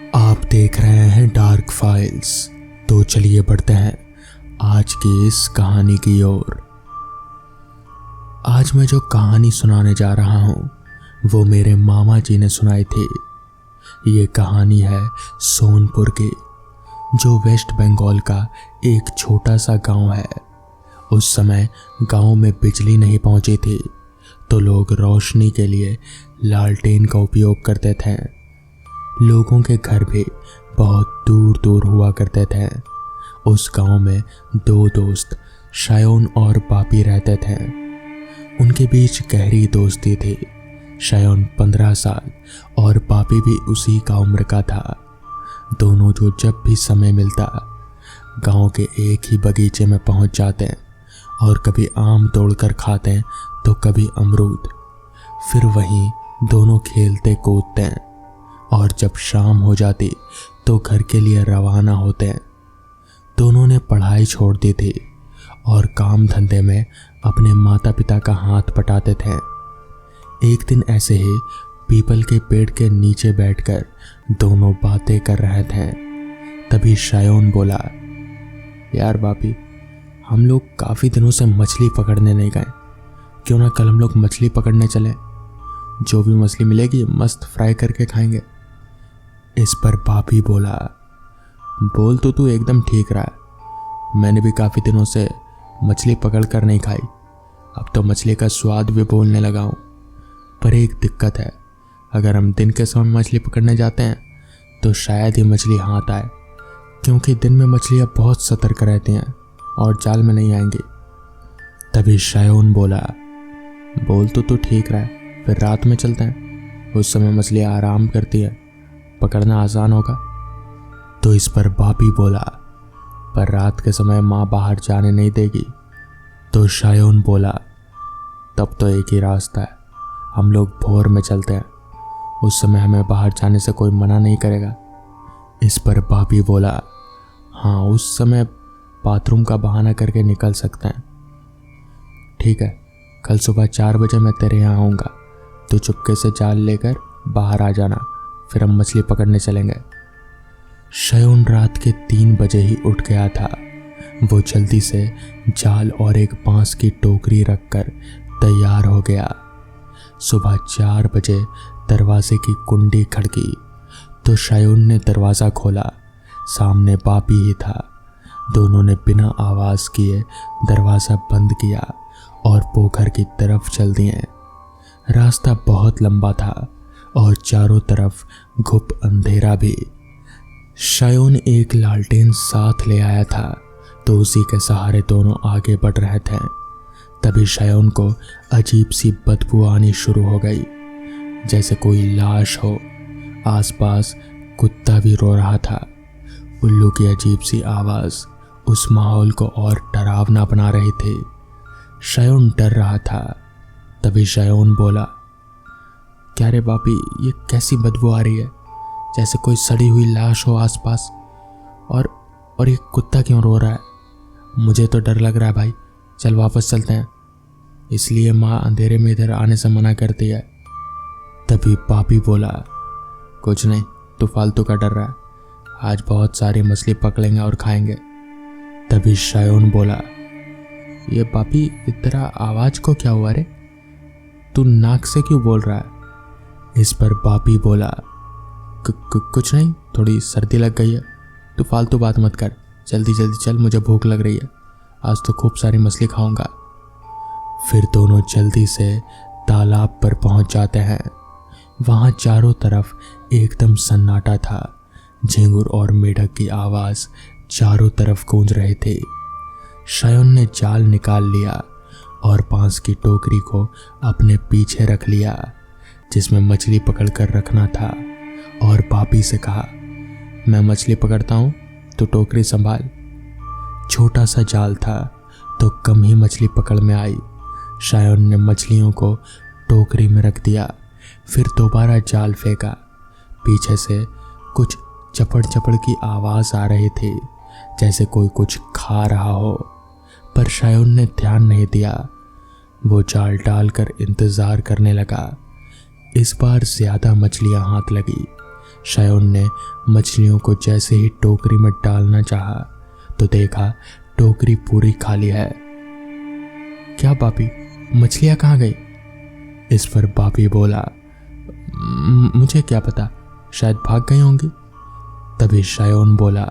आप देख रहे हैं डार्क फाइल्स। तो चलिए बढ़ते हैं आज की इस कहानी की ओर। आज मैं जो कहानी सुनाने जा रहा हूं वो मेरे मामा जी ने सुनाई थी। ये कहानी है सोनपुर की, जो वेस्ट बंगाल का एक छोटा सा गांव है। उस समय गांव में बिजली नहीं पहुंची थी, तो लोग रोशनी के लिए लालटेन का उपयोग करते थे। लोगों के घर भी बहुत दूर दूर हुआ करते थे। उस गांव में दो दोस्त शायोन और पापी रहते थे। उनके बीच गहरी दोस्ती थी। शायोन 15 साल और पापी भी उसी का उम्र का था। दोनों जो जब भी समय मिलता गांव के एक ही बगीचे में पहुंच जाते और कभी आम तोड़कर खाते तो कभी अमरूद। फिर वहीं दोनों खेलते कूदते और जब शाम हो जाती तो घर के लिए रवाना होते। दोनों ने पढ़ाई छोड़ दी थी और काम धंधे में अपने माता पिता का हाथ बटाते थे। एक दिन ऐसे ही पीपल के पेड़ के नीचे बैठकर दोनों बातें कर रहे थे। तभी शायोन बोला, यार बापी, हम लोग काफ़ी दिनों से मछली पकड़ने नहीं गए, क्यों ना कल हम लोग मछली पकड़ने चले। जो भी मछली मिलेगी मस्त फ्राई करके खाएंगे। इस पर पापी बोला, बोल तो तू एकदम ठीक रहा है। मैंने भी काफ़ी दिनों से मछली पकड़ कर नहीं खाई। अब तो मछली का स्वाद भी भूलने लगा हूँ। पर एक दिक्कत है, अगर हम दिन के समय मछली पकड़ने जाते हैं तो शायद ही मछली हाथ आए, क्योंकि दिन में मछलियाँ बहुत सतर्क रहती हैं और जाल में नहीं आएंगी। तभी शायोन बोला, बोल तो तू ठीक रहा है, फिर रात में चलते हैं। उस समय मछलियाँ आराम करती है, पकड़ना आसान होगा। तो इस पर पापी बोला, पर रात के समय माँ बाहर जाने नहीं देगी। तो शायोन बोला, तब तो एक ही रास्ता है, हम लोग भोर में चलते हैं। उस समय हमें बाहर जाने से कोई मना नहीं करेगा। इस पर पापी बोला, हाँ, उस समय बाथरूम का बहाना करके निकल सकते हैं। ठीक है, कल सुबह 4 बजे मैं तेरे यहाँ आऊँगा, तो चुपके से जाल लेकर बाहर आ जाना, फिर हम मछली पकड़ने चलेंगे। शायोन रात के 3 बजे ही उठ गया था। वो जल्दी से जाल और एक बांस की टोकरी रखकर तैयार हो गया। सुबह 4 बजे दरवाजे की कुंडी खड़की तो शायोन ने दरवाज़ा खोला। सामने पापी ही था। दोनों ने बिना आवाज़ किए दरवाज़ा बंद किया और पोखर की तरफ चल दिए। रास्ता बहुत लंबा था और चारों तरफ घुप अंधेरा भी। शायोन एक लालटेन साथ ले आया था, तो उसी के सहारे दोनों आगे बढ़ रहे थे। तभी शायोन को अजीब सी बदबू आनी शुरू हो गई, जैसे कोई लाश हो। आसपास कुत्ता भी रो रहा था। उल्लू की अजीब सी आवाज़ उस माहौल को और डरावना बना रही थी। शायोन डर रहा था। तभी शायोन बोला, क्या रे बापी, ये कैसी बदबू आ रही है, जैसे कोई सड़ी हुई लाश हो आसपास। और ये कुत्ता क्यों रो रहा है? मुझे तो डर लग रहा है भाई, चल वापस चलते हैं। इसलिए माँ अंधेरे में इधर आने से मना करती है। तभी पापी बोला, कुछ नहीं, तू फालतू का डर रहा है, आज बहुत सारी मछली पकड़ेंगे और खाएंगे। तभी शायोन बोला, ये पापी, तेरा आवाज़ को क्या हुआ रे? तू नाक से क्यों बोल रहा है? इस पर पापी बोला, कुछ नहीं, थोड़ी सर्दी लग गई है। तू फालतू बात मत कर, जल्दी जल्दी चल, मुझे भूख लग रही है, आज तो खूब सारी मछली खाऊंगा। फिर दोनों जल्दी से तालाब पर पहुंच जाते हैं। वहां चारों तरफ एकदम सन्नाटा था। झींगुर और मेढक की आवाज़ चारों तरफ गूंज रहे थे। शायोन ने जाल निकाल लिया और बांस की टोकरी को अपने पीछे रख लिया, जिसमें मछली पकड़ कर रखना था, और पापी से कहा, मैं मछली पकड़ता हूँ, तो टोकरी संभाल। छोटा सा जाल था तो कम ही मछली पकड़ में आई। शायोन ने मछलियों को टोकरी में रख दिया, फिर दोबारा जाल फेंका। पीछे से कुछ चपड़ चपड़ की आवाज़ आ रही थी, जैसे कोई कुछ खा रहा हो, पर शायोन ने ध्यान नहीं दिया। वो जाल डालकर इंतज़ार करने लगा। इस बार ज़्यादा मछलियाँ हाथ लगी। शायोन ने मछलियों को जैसे ही टोकरी में डालना चाहा तो देखा टोकरी पूरी खाली है। क्या बापी, मछलियां कहाँ गई? इस पर बापी बोला, मुझे क्या पता, शायद भाग गई होंगी। तभी शायोन बोला,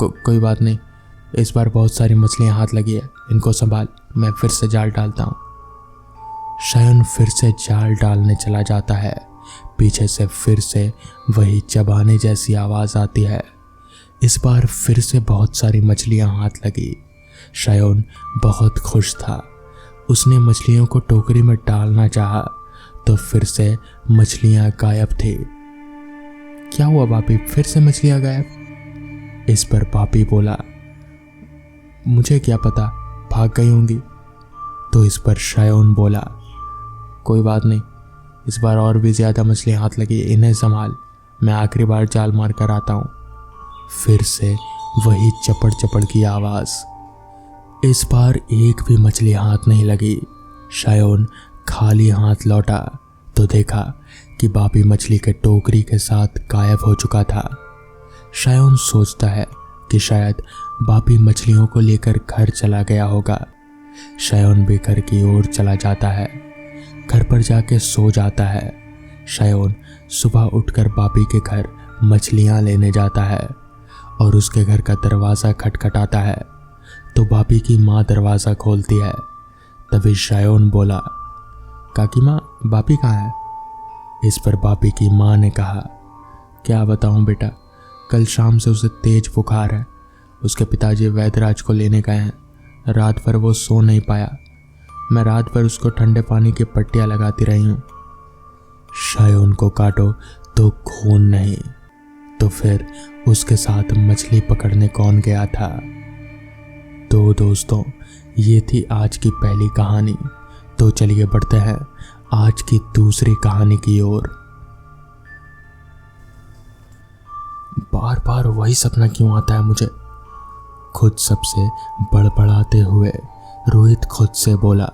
कोई बात नहीं, इस बार बहुत सारी मछलियां हाथ लगी है, इनको संभाल, मैं फिर से जाल डालता हूँ। शायोन फिर से जाल डालने चला जाता है। पीछे से फिर से वही चबाने जैसी आवाज़ आती है। इस बार फिर से बहुत सारी मछलियां हाथ लगी। शायोन बहुत खुश था। उसने मछलियों को टोकरी में डालना चाहा तो फिर से मछलियां गायब थी। क्या हुआ बापी, फिर से मछलियां गायब? इस पर बापी बोला, मुझे क्या पता, भाग गई होंगी। तो इस पर शायोन बोला, कोई बात नहीं, इस बार और भी ज्यादा मछलियां हाथ लगी, इन्हें संभाल, मैं आखिरी बार जाल मार कर आता हूं। फिर से वही चपड़ चपड़ की आवाज। इस बार एक भी मछली हाथ नहीं लगी। शायोन खाली हाथ लौटा तो देखा कि बापी मछली के टोकरी के साथ गायब हो चुका था। शायोन सोचता है कि शायद बापी मछलियों को लेकर घर चला गया होगा। शायोन भी घर की ओर चला जाता है। घर पर जाके सो जाता है। शायोन सुबह उठकर बापी के घर मछलियां लेने जाता है और उसके घर का दरवाज़ा खटखटाता है तो बापी की माँ दरवाज़ा खोलती है। तभी शायोन बोला, काकी माँ, बापी कहाँ है? इस पर बापी की माँ ने कहा, क्या बताऊँ बेटा, कल शाम से उसे तेज बुखार है। उसके पिताजी वैद्यराज को लेने गए हैं। रात भर वो सो नहीं पाया। मैं रात भर उसको ठंडे पानी की पट्टियाँ लगाती रही हूँ। शायोन को काटो तो खून नहीं, तो फिर उसके साथ मछली पकड़ने कौन गया था? तो दोस्तों, ये थी आज की पहली कहानी। तो चलिए बढ़ते हैं आज की दूसरी कहानी की ओर। बार बार वही सपना क्यों आता है मुझे? खुद सबसे बड़बड़ाते हुए रोहित खुद से बोला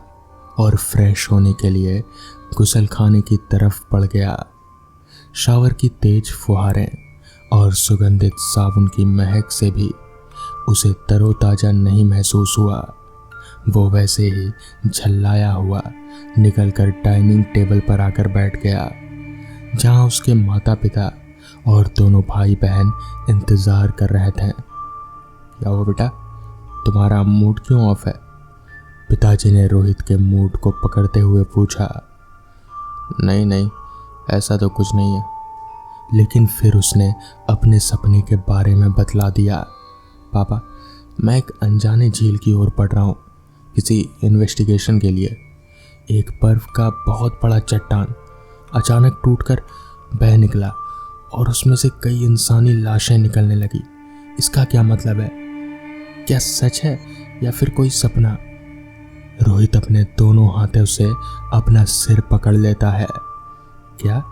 और फ्रेश होने के लिए गुसलखाने की तरफ बढ़ गया। शावर की तेज फुहारें और सुगंधित साबुन की महक से भी उसे तरोताजा नहीं महसूस हुआ। वो वैसे ही झल्लाया हुआ निकलकर डाइनिंग टेबल पर आकर बैठ गया, जहां उसके माता पिता और दोनों भाई बहन इंतजार कर रहे थे। क्या हुआ बेटा, तुम्हारा मूड क्यों ऑफ है? पिताजी ने रोहित के मूड को पकड़ते हुए पूछा। नहीं, ऐसा तो कुछ नहीं है। लेकिन फिर उसने अपने सपने के बारे में बतला दिया। पापा, मैं एक अनजाने झील की ओर बढ़ रहा हूँ किसी इन्वेस्टिगेशन के लिए। एक बर्फ का बहुत बड़ा चट्टान अचानक टूटकर बह निकला और उसमें से कई इंसानी लाशें निकलने लगी। इसका क्या मतलब है? क्या सच है या फिर कोई सपना? रोहित अपने दोनों हाथों से अपना सिर पकड़ लेता है। क्या?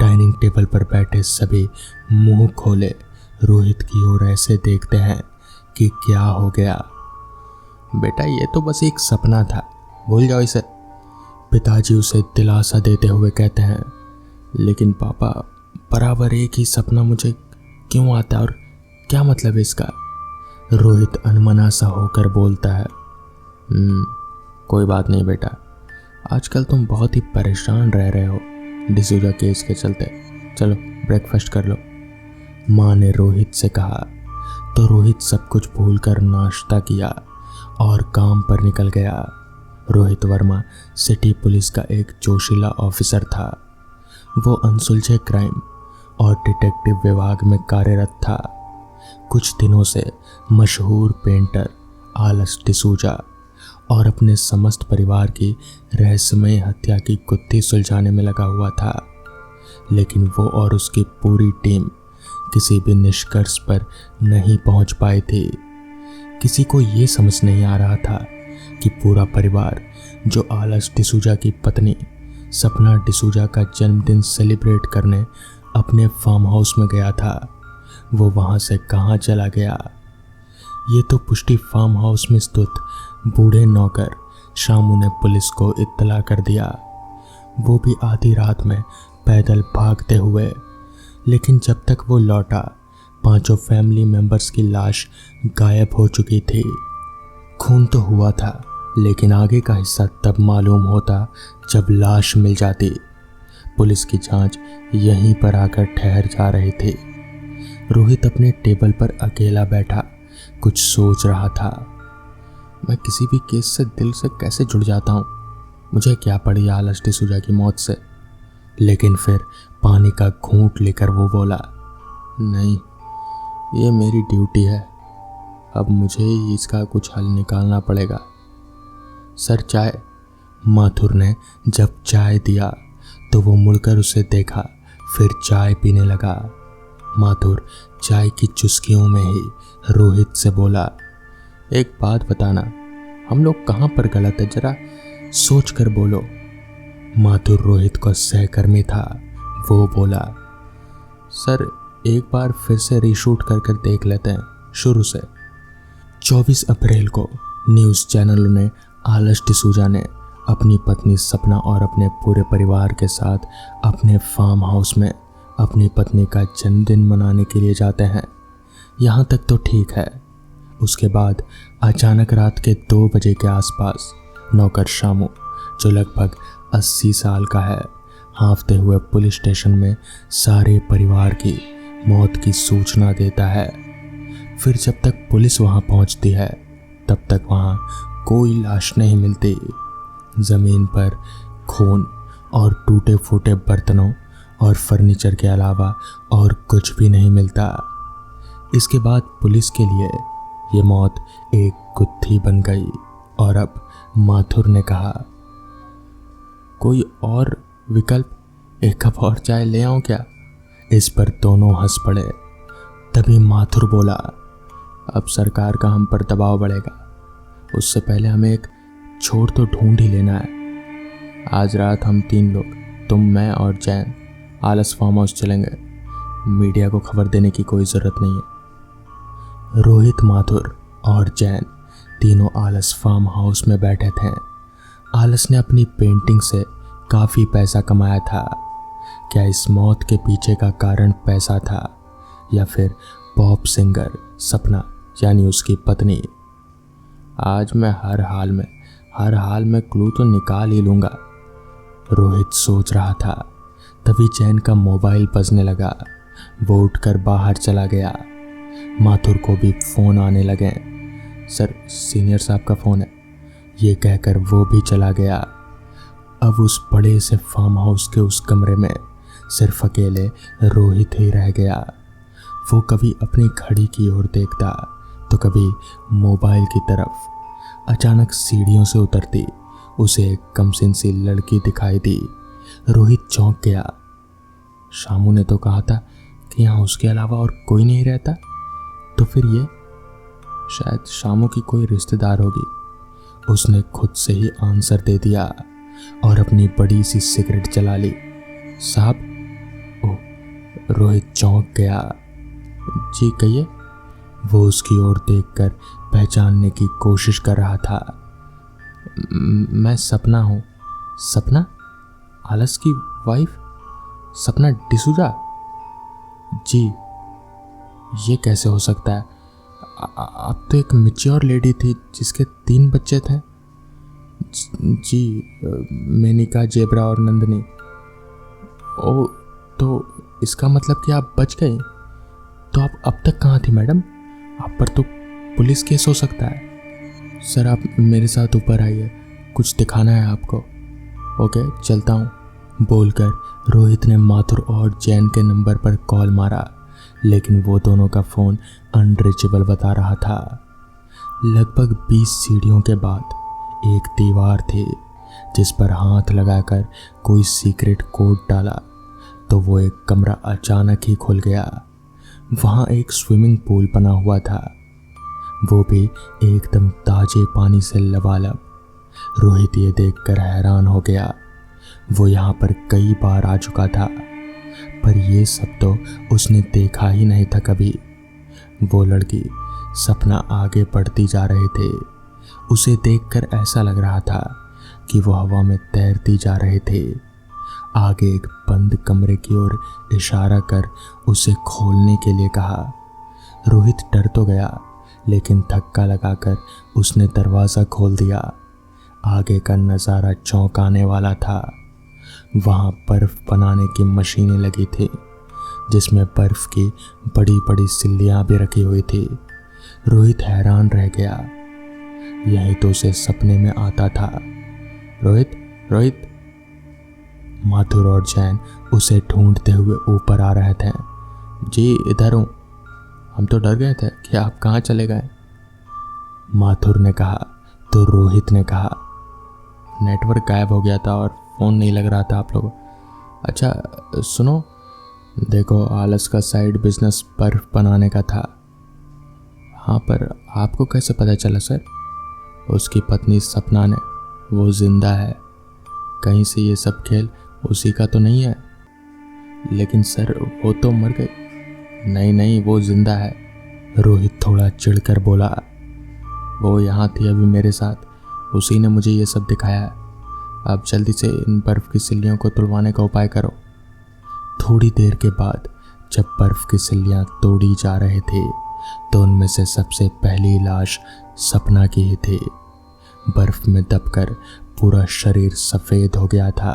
डाइनिंग टेबल पर बैठे सभी मुंह खोले रोहित की ओर ऐसे देखते हैं कि क्या हो गया। बेटा, ये तो बस एक सपना था, भूल जाओ इसे। पिताजी उसे दिलासा देते हुए कहते हैं। लेकिन पापा, बराबर एक ही सपना मुझे क्यों आता है और क्या मतलब है इसका? रोहित अनमना सा होकर बोलता है। कोई बात नहीं बेटा, आजकल तुम बहुत ही परेशान रह रहे हो डिसूजा केस के चलते। चलो ब्रेकफास्ट कर लो, माँ ने रोहित से कहा। तो रोहित सब कुछ भूलकर नाश्ता किया और काम पर निकल गया। रोहित वर्मा सिटी पुलिस का एक जोशीला ऑफिसर था। वो अनसुलझे क्राइम और डिटेक्टिव विभाग में कार्यरत था। कुछ दिनों से मशहूर पेंटर आलस डिसूजा और अपने समस्त परिवार की रहस्यमय हत्या की गुत्थी सुलझाने में लगा हुआ था। लेकिन वो और उसकी पूरी टीम किसी भी निष्कर्ष पर नहीं पहुंच पाए थे। किसी को ये समझ नहीं आ रहा था कि पूरा परिवार, जो आलस डिसूजा की पत्नी सपना डिसूजा का जन्मदिन सेलिब्रेट करने अपने फार्म हाउस में गया था, वो वहां से कहाँ चला गया। ये तो पुष्टि फार्म हाउस में स्थित बूढ़े नौकर शामू ने पुलिस को इत्तला कर दिया। वो भी आधी रात में पैदल भागते हुए। लेकिन जब तक वो लौटा पांचों फैमिली मेंबर्स की लाश गायब हो चुकी थी। खून तो हुआ था, लेकिन आगे का हिस्सा तब मालूम होता जब लाश मिल जाती। पुलिस की जांच यहीं पर आकर ठहर जा रही थी। रोहित अपने टेबल पर अकेला बैठा कुछ सोच रहा था। मैं किसी भी केस से दिल से कैसे जुड़ जाता हूँ, मुझे क्या पड़ी आलस डिसूजा की मौत से। लेकिन फिर पानी का घूंट लेकर वो बोला, नहीं, ये मेरी ड्यूटी है, अब मुझे ही इसका कुछ हल निकालना पड़ेगा। सर चाय। माथुर ने जब चाय दिया तो वो मुड़कर उसे देखा, फिर चाय पीने लगा। माथुर चाय की चुस्कियों में ही रोहित से बोला, एक बात बताना, हम लोग कहाँ पर गलत है, जरा सोच कर बोलो। माथुर रोहित का सहकर्मी था। वो बोला, सर एक बार फिर से रीशूट कर देख लेते हैं शुरू से। 24 अप्रैल को न्यूज़ चैनलों ने आलस डिसूजा ने अपनी पत्नी सपना और अपने पूरे परिवार के साथ अपने फार्म हाउस में अपनी पत्नी का जन्मदिन मनाने के लिए जाते हैं। यहाँ तक तो ठीक है। उसके बाद अचानक रात के 2 बजे के आसपास नौकर शामू, जो लगभग 80 साल का है, हाँफते हुए पुलिस स्टेशन में सारे परिवार की मौत की सूचना देता है। फिर जब तक पुलिस वहाँ पहुँचती है तब तक वहाँ कोई लाश नहीं मिलती। ज़मीन पर खून और टूटे फूटे बर्तनों और फर्नीचर के अलावा और कुछ भी नहीं मिलता। इसके बाद पुलिस के लिए ये मौत एक गुत्थी बन गई। और अब माथुर ने कहा, कोई और विकल्प, एक कप और चाय ले आऊं क्या? इस पर दोनों हंस पड़े। तभी माथुर बोला, अब सरकार का हम पर दबाव बढ़ेगा, उससे पहले हमें एक छोर तो ढूंढ ही लेना है। आज रात हम 3 लोग, तुम, मैं और जैन, आलस फार्म हाउस चलेंगे। मीडिया को खबर देने की कोई ज़रूरत नहीं है। रोहित, माथुर और जैन तीनों आलस फार्म हाउस में बैठे थे। आलस ने अपनी पेंटिंग से काफ़ी पैसा कमाया था। क्या इस मौत के पीछे का कारण पैसा था या फिर पॉप सिंगर सपना यानी उसकी पत्नी? आज मैं हर हाल में क्लू तो निकाल ही लूँगा, रोहित सोच रहा था। तभी जैन का मोबाइल बजने लगा। वो उठकर बाहर चला गया। माथुर को भी फ़ोन आने लगे। सर, सीनियर साहब का फ़ोन है, ये कहकर वो भी चला गया। अब उस बड़े से फार्म हाउस के उस कमरे में सिर्फ अकेले रोहित ही रह गया। वो कभी अपनी घड़ी की ओर देखता तो कभी मोबाइल की तरफ। अचानक सीढ़ियों से उतरती उसे एक कमसिन सी लड़की दिखाई दी। रोहित चौंक गया। शामू ने तो कहा था कि यहाँ उसके अलावा और कोई नहीं रहता, तो फिर ये शायद शामू की कोई रिश्तेदार होगी। उसने खुद से ही आंसर दे दिया और अपनी बड़ी सी सिगरेट जला ली। साहब? ओह, रोहित चौंक गया। जी कहिए। वो उसकी ओर देखकर पहचानने की कोशिश कर रहा था। मैं सपना हूँ। सपना? आलस की वाइफ सपना डिसूजा? जी, ये कैसे हो सकता है? आप तो एक मैच्योर लेडी थी जिसके 3 बच्चे थे। जी, मेनिका, जेब्रा और नंदनी। ओ, तो इसका मतलब कि आप बच गई। तो आप अब तक कहाँ थी मैडम? आप पर तो पुलिस केस हो सकता है। सर, आप मेरे साथ ऊपर आइए, कुछ दिखाना है आपको। ओके, चलता हूँ, बोलकर रोहित ने माथुर और जैन के नंबर पर कॉल मारा, लेकिन वो दोनों का फ़ोन अनरीचेबल बता रहा था। लगभग 20 सीढ़ियों के बाद एक दीवार थी जिस पर हाथ लगाकर कोई सीक्रेट कोड डाला तो वो एक कमरा अचानक ही खुल गया। वहाँ एक स्विमिंग पूल बना हुआ था, वो भी एकदम ताजे पानी से लबालब। रोहित ये देखकर हैरान हो गया। वो यहाँ पर कई बार आ चुका था, पर ये सब तो उसने देखा ही नहीं था कभी। वो लड़की सपना आगे बढ़ती जा रहे थे। उसे देखकर ऐसा लग रहा था कि वो हवा में तैरती जा रहे थे। आगे एक बंद कमरे की ओर इशारा कर उसे खोलने के लिए कहा। रोहित डर तो गया, लेकिन धक्का लगाकर उसने दरवाज़ा खोल दिया। आगे का नज़ारा चौंकाने वाला था। वहाँ बर्फ़ बनाने की मशीनें लगी थी, जिसमें बर्फ़ की बड़ी बड़ी सिल्लियाँ भी रखी हुई थी। रोहित हैरान रह गया। यही तो उसे सपने में आता था। रोहित, रोहित। माथुर और जैन उसे ढूंढते हुए ऊपर आ रहे थे। जी इधर हूँ। हम तो डर गए थे कि आप कहाँ चले गए, माथुर ने कहा। तो रोहित ने कहा, नेटवर्क गायब हो गया था और फ़ोन नहीं लग रहा था आप लोगों। अच्छा सुनो, देखो आलस का साइड बिजनेस बर्फ़ बनाने का था। हाँ, पर आपको कैसे पता चला सर? उसकी पत्नी सपना ने, वो जिंदा है। कहीं से ये सब खेल उसी का तो नहीं है? लेकिन सर वो तो मर गई। नहीं नहीं, वो जिंदा है, रोहित थोड़ा चिढ़कर बोला। वो यहाँ थी अभी मेरे साथ, उसी ने मुझे ये सब दिखाया है। अब जल्दी से इन बर्फ़ की सिल्लियों को तुड़वाने का उपाय करो। थोड़ी देर के बाद जब बर्फ़ की सिल्लियाँ तोड़ी जा रहे थे तो उनमें से सबसे पहली लाश सपना की ही थी। बर्फ़ में दबकर पूरा शरीर सफ़ेद हो गया था।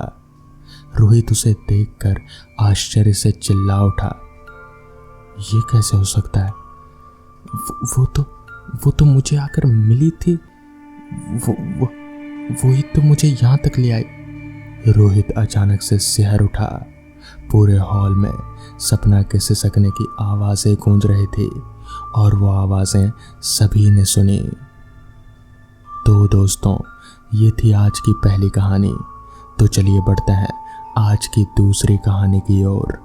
रोहित उसे देखकर आश्चर्य से चिल्ला उठा, ये कैसे हो सकता है? वो तो मुझे आकर मिली थी। वो ही तो मुझे यहाँ तक ले आई। रोहित अचानक से सिहर उठा। पूरे हॉल में सपना के सिसकने की आवाज़ें गूंज रही थी और वो आवाज़ें सभी ने सुनी। तो दोस्तों, ये थी आज की पहली कहानी। तो चलिए बढ़ते हैं आज की दूसरी कहानी की ओर।